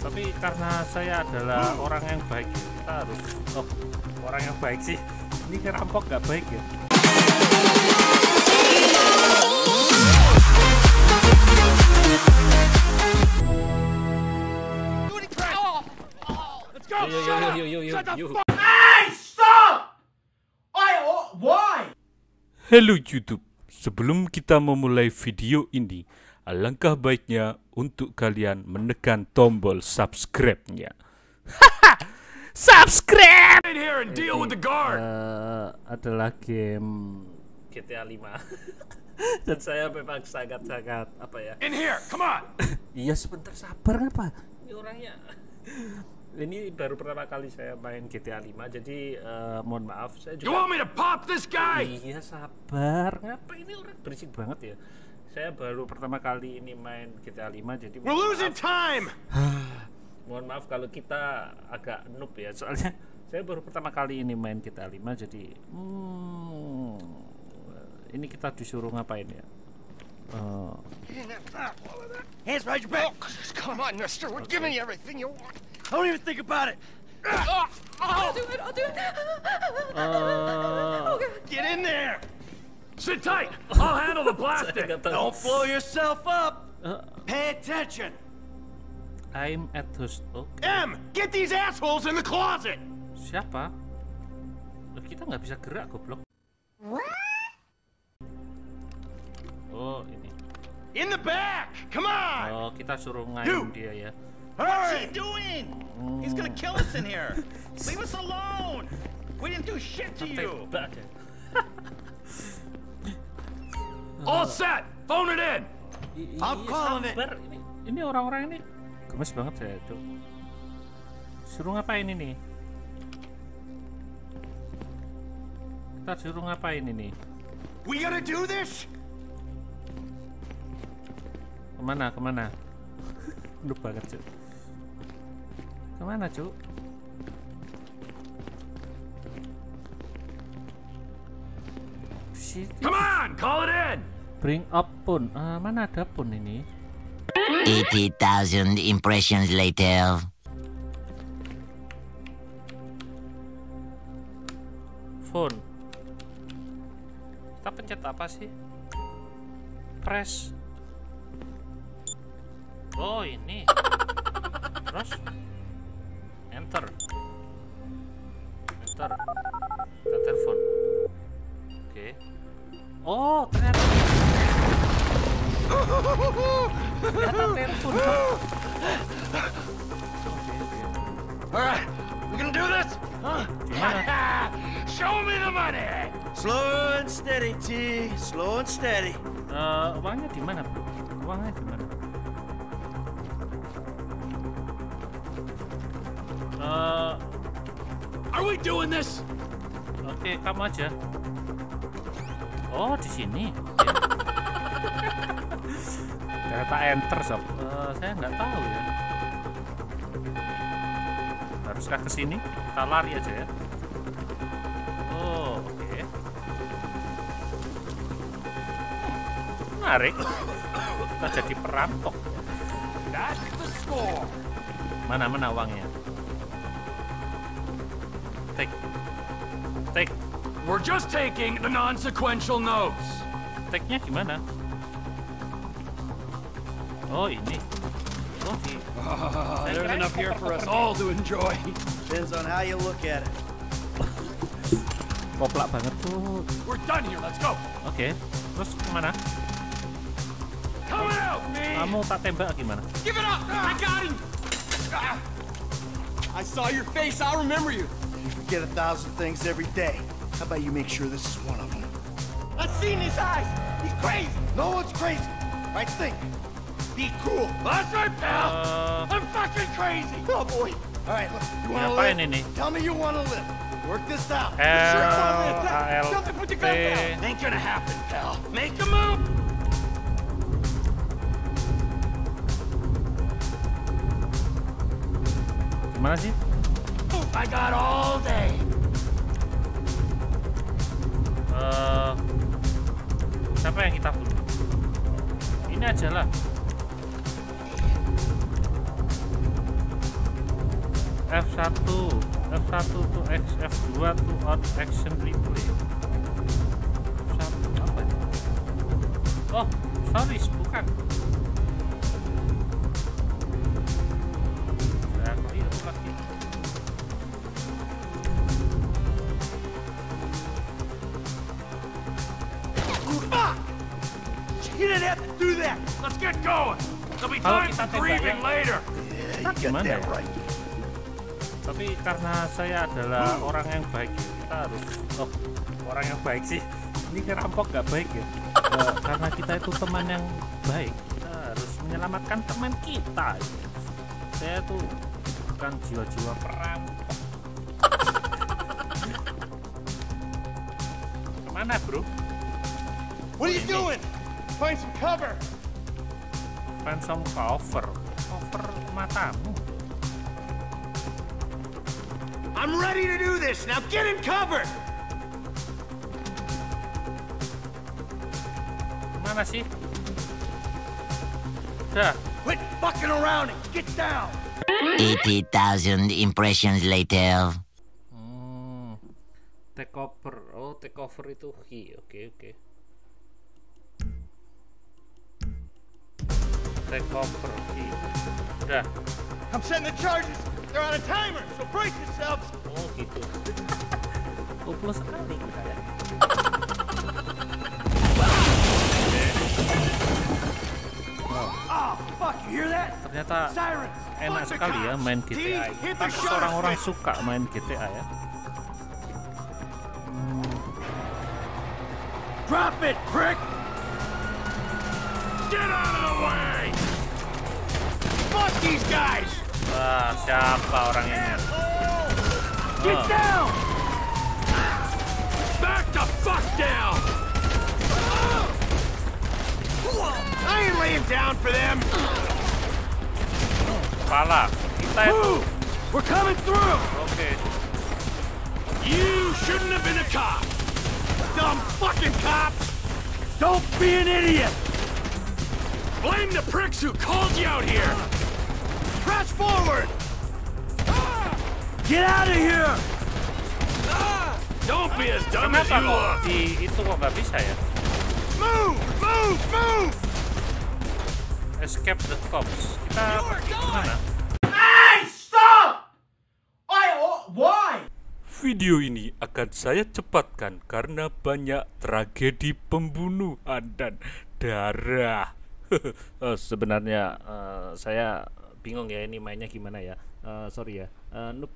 Tapi karena saya adalah orang yang baik, kita harus orang yang baik sih. Ini kerampok nggak baik ya. Yo. Hey, stop! Why? Halo YouTube, sebelum kita memulai video ini, alangkah baiknya untuk kalian menekan tombol subscribe-nya. Subscribe! Here and deal with the guard. Adalah game GTA 5. Dan saya memang sangat-sangat apa ya? In here, come on. Iya, sebentar, sabar apa? Ini orangnya. Ini baru pertama kali saya main GTA 5, jadi mohon maaf saya juga. You want me to pop this guy? Iya, sabar. Ngapa ini orang berisik banget ya? Saya baru pertama kali ini main GTA 5, jadi We're losing time. mohon maaf kalau kita agak noob ya, soalnya saya baru pertama kali ini main GTA 5, jadi ini kita disuruh ngapain ya? Hands behind your back. Come on, mister. We're giving you everything you want. I don't even think about it. I'll do it. Get in there. Sit tight. I'll handle the plastic. Don't blow yourself up. Pay attention. I'm at host. M, get these assholes in the closet. Siapa? Kita nggak bisa gerak, goblok. Oh, ini. In the back. Come on. Oh, kita suruh ngayun dia ya. What's he doing? He's gonna kill us in here. Leave us alone. We didn't do shit to you. All set. Phone it in. I'm calling it. Ini orang-orang ini gemes banget saya tuh. Suruh ngapain ini? Kita suruh ngapain ini? We gonna do this? Kemana? Lupa banget cuy. Kemana cuy? Come on, call it in. Bring up phone. Mana ada phone ini? 80,000 impressions later. Phone. Kita pencet apa sih? Press. Oh, ini. Terus enter. Kita telepon. Oke. Oh, ternyata telepon. Alright, we gonna do this? Huh? Show me the money! Slow and steady, T. Slow and steady. Uangnya di mana, bro? Uangnya di mana? Are we doing this? Oke, kamu aja. Oh, di sini. Ternyata enter, sob. Saya nggak tahu ya. Haruskah ke sini? Kita lari aja ya. Oh, oke. Menarik. Kita jadi perampok. That's the score. Mana uangnya? Take. We're just taking the non-sequential notes. Take-nya gimana? Oh, ini. Oh, di. There's enough here for us all to enjoy. Depends on how you look at it. Koplak banget tuh. We're done here. Let's go. Oke. Terus kemana? Coming out, me. Kamu tak tembak gimana? Give it up. I got him. I saw your face. I'll remember you. You forget 1,000 things every day. How about you make sure this is one of them? I've seen his eyes. He's crazy. No one's crazy. Right think. Be cool. That's right, pal. I'm fucking crazy. Oh boy. All right, look. You want to Ngapain live? ini? Tell me you want to live. Work this out. Something put your gun down. Ain't gonna happen, pal. Make a move. Gimana sih? I got all day. Siapa yang kita bunuh? Ini aja lah. F1 to X, F2 to on action replay. F1 apa ya? Oh, sorry, bukan. Saya keliru pasti. You didn't have to do that. Let's get going. There'll be time for grieving later. Yeah, you got that right. Tapi karena saya adalah orang yang baik, kita harus orang yang baik sih. Ini ngerampok nggak baik ya. Karena kita itu teman yang baik, kita harus menyelamatkan teman kita. Saya tuh bukan jiwa-jiwa perampok. Kemana bro? What are you doing? Find some cover. Find some cover. Cover matamu. I'm ready to do this. Now get in cover. Kemana sih? Dah. Quit fucking around and get down. 80,000 impressions later. Take over. Oh, take over itu key. Oke. Take over key. Udah. I'm setting the charges. They're on a timer, so brace yourselves. Oh gitu. Kumpul sekali kita ya. Oh, fuck, you hear that? Ternyata Sirens. enak sekali ya main GTA. Tapi orang-orang suka main GTA ya. Drop it, prick! Get out of the way! Fuck these guys! Wah, siapa orang ini? Get down! Back the fuck down! I ain't laying down for them! Kepala. Kita itu. Move! We're coming through! Oke. You shouldn't have been a cop! Dumb fucking cops! Don't be an idiot! Blame the pricks who called you out here! Press forward! Get out of here! Don't be as dumb as Kenapa you kok look! di itu kok nggak bisa ya? Move! Move! Move! Escape the cops. Kita pergi kemana? Hey! Stop! Why? Video ini akan saya cepatkan karena banyak tragedi pembunuhan dan darah. Sebenarnya saya bingung ya ini mainnya gimana ya. Sorry ya. Noop.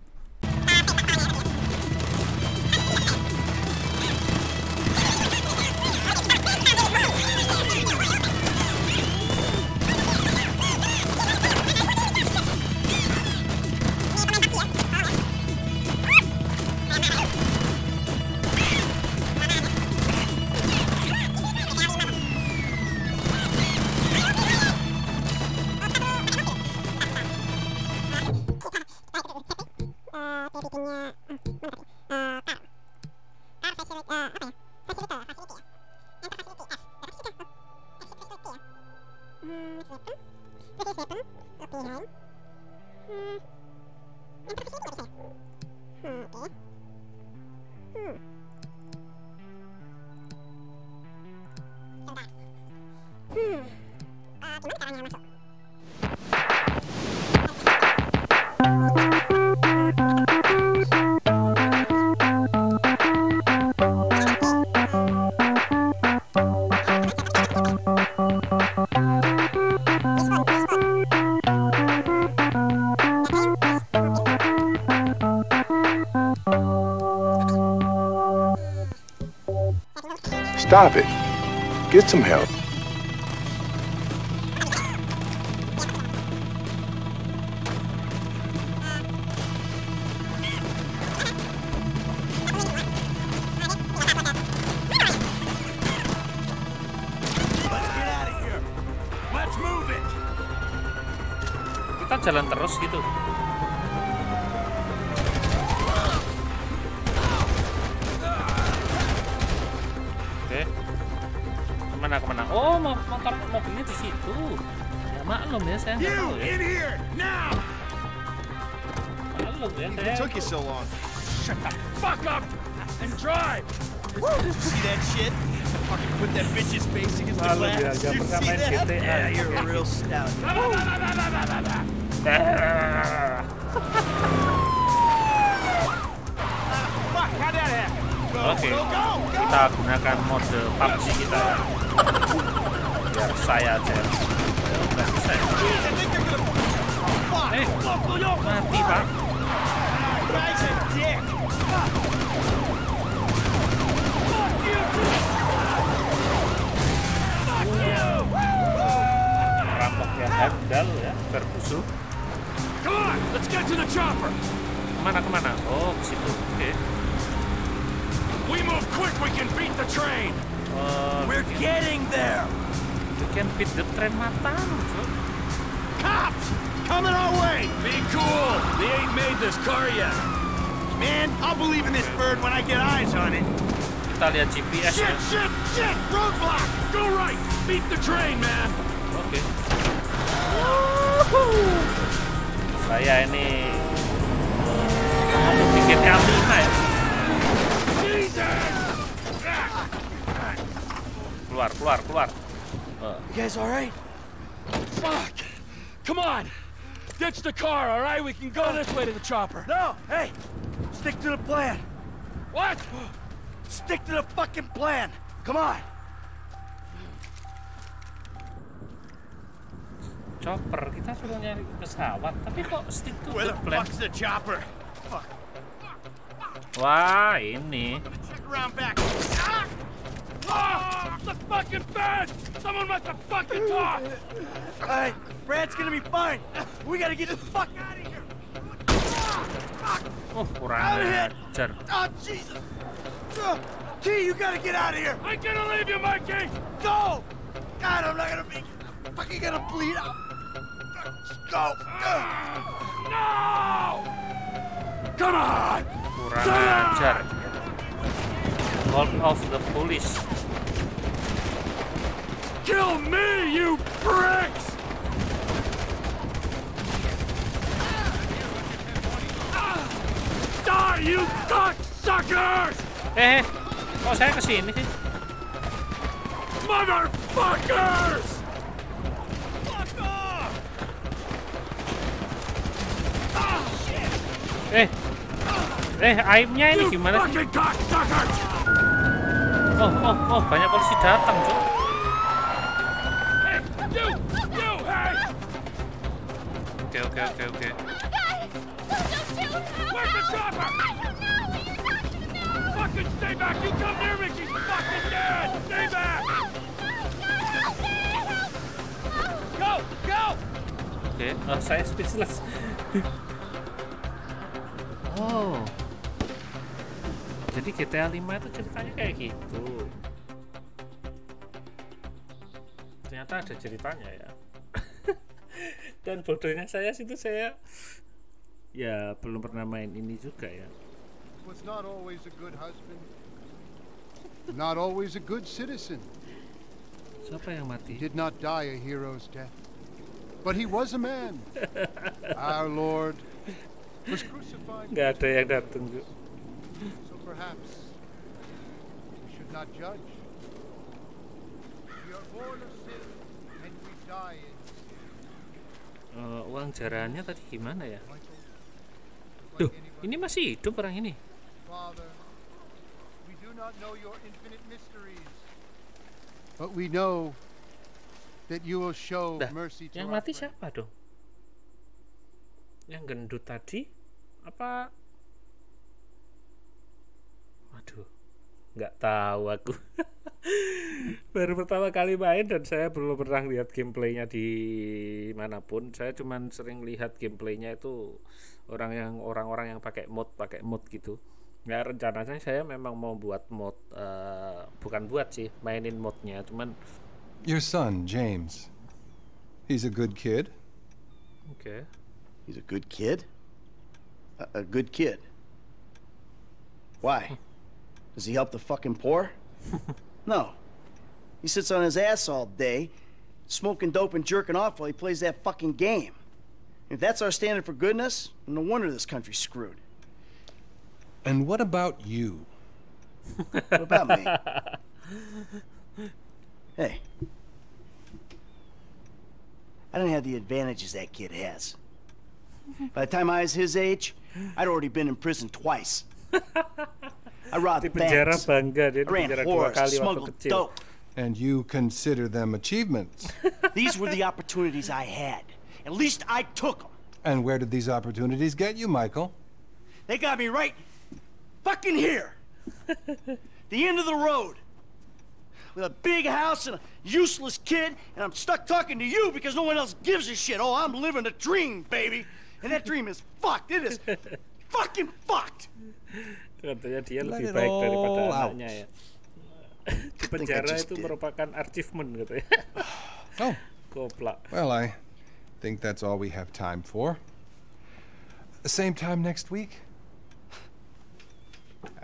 Gimana caranya masuk? Stop it. Get some help. Kita jalan terus gitu. Oke. Kemana? Oh, mobilnya di situ. Ya maklum ya, saya nggak tahu ya. You in here now! Maklum belum ya. It took you so long. Shut the fuck up and drive. See that shit? Fucking put that bitch's face against the Malu dia, glass. gak You pernah see main that? GTA. Yeah, you're a real stout. Oke, kita gunakan mode PUBG kita ya. Biar saya aja. Nggak bisa ya. Mati pak. Rampoknya handal ya, terbusuh. Come on, let's get to the chopper. Kemana? Oh, ke situ. Oke. We move quick, we can beat the train. We're getting there. You can beat the train matang. Cops coming our way. Be cool. They ain't made this car yet. Man, I'll believe in this bird when I get eyes on it. Kita lihat GPS ya. Shit! Roadblock! Go right. Beat the train, man. Oke. Saya ini mau bikin L5 ya. Keluar. You guys all right? Fuck. Come on. Ditch the car, all right? We can go this way to the chopper. No, hey, stick to the plan. What? Stick to the fucking plan. Come on. Chopper, kita suruh nyari pesawat, tapi kok stick to Where the the plan? fuck's the chopper? Fuck. Wah, ini. Check around back. Ah! The fucking bed! Someone must have fucking talked! Alright, Brad's gonna be fine. We gotta get the fuck out of here. Oh, kurang ajar. Oh, Jesus. T, you gotta get out of here. I'm gonna leave you, Mikey! Go! God, I'm not gonna make it. I'm fucking gonna bleed out. Go. No! Come on! Kurang ajar. Call off the police. Kill me, you pricks! Die, you cocksuckers! Kok saya kesini sih? Motherfuckers! Fuck off! Aibnya ini gimana sih? Fucking cocksuckers! Oh, banyak polisi datang, Cuk. Hey, you, hey! Oke. Where's the chopper? Fucking stay back! You come near me, she's fucking dead! Stay back! Go! Oke, saya speechless. Oh. Jadi GTA 5 itu ceritanya kayak gitu. Ternyata ada ceritanya ya. Dan bodohnya saya situ saya ya belum pernah main ini juga ya. Was not always a good husband. Not always a good citizen. Siapa yang mati? Did not die a hero's death. But he was a man. Our Lord was crucified. Nggak ada yang datang. So perhaps we should not judge. We are born of sin and we die in sin. Uang jarahannya tadi gimana ya? Michael, Duh, ini masih hidup orang ini. Father, we do not know your infinite mysteries, but we know that you will show mercy to Yang our mati friend. siapa dong? Yang gendut tadi? Apa? Waduh, nggak tahu aku. Baru pertama kali main dan saya belum pernah lihat gameplaynya di manapun. Saya cuman sering lihat gameplaynya itu orang-orang yang pakai mod gitu. Ya rencananya saya memang mau buat mod, bukan buat sih, mainin modnya. Cuman Your son, James. He's a good kid. okay. He's a good kid? A good kid? Why? Does he help the fucking poor? No. He sits on his ass all day, smoking dope and jerking off while he plays that fucking game. If that's our standard for goodness, no wonder this country's screwed. And what about you? What about me? Hey. I don't have the advantages that kid has. By the time I was his age, I'd already been in prison twice. I robbed banks, I ran whores, smuggled dope. And you consider them achievements? These were the opportunities I had. At least I took them. And where did these opportunities get you, Michael? They got me right fucking here. The end of the road. With a big house and a useless kid, and I'm stuck talking to you because no one else gives a shit. Oh, I'm living a dream, baby. And that dream is fucked. It is fucking fucked. Katanya dia lebih baik daripada anaknya ya. Penjara itu merupakan achievement katanya. Oh. Goblok. Well, I think that's all we have time for. The same time next week?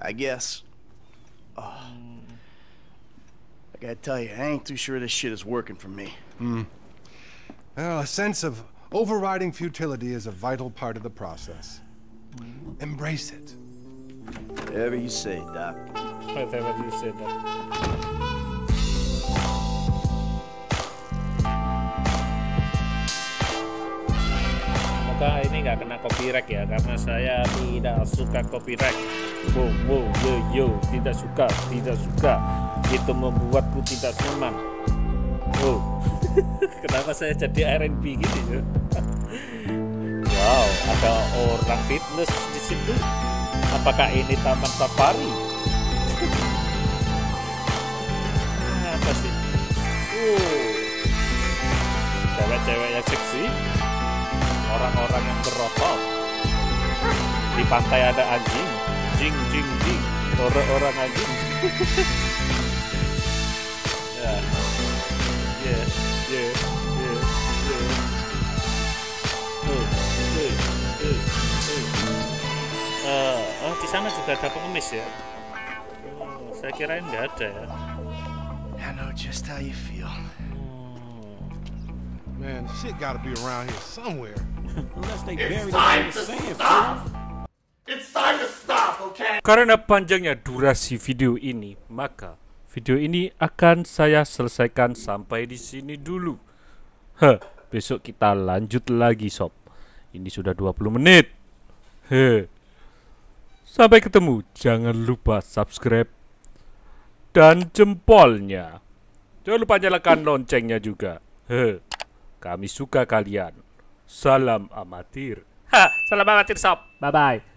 I guess. Oh. I gotta tell you, I ain't too sure this shit is working for me. Well, a sense of overriding futility is a vital part of the process. Embrace it. Whatever you say, Doc. Whatever you say, Doc. Semoga ini nggak kena copyright ya, karena saya tidak suka copyright. Wow, yo, tidak suka. Itu membuatku tidak senang. Oh, kenapa saya jadi R&B gini ya? Wow, ada orang fitness di situ. Apakah ini taman safari? Apa sih? Cewek-cewek yang seksi, orang-orang yang berokok. Di pantai ada anjing, jing, orang anjing. Yeah. Oh, di sana juga ada pengemis ya. Oh, saya kirain nggak ada ya. I know just how you feel. Man, shit gotta be around here somewhere. Unless they buried it in the sand. It's time to stop, okay? Karena panjangnya durasi video ini, maka video ini akan saya selesaikan sampai di sini dulu. Besok kita lanjut lagi, sob. Ini sudah 20 menit. Sampai ketemu. Jangan lupa subscribe dan jempolnya. Jangan lupa nyalakan loncengnya juga. Kami suka kalian. Salam amatir. Salam amatir, sob. Bye-bye.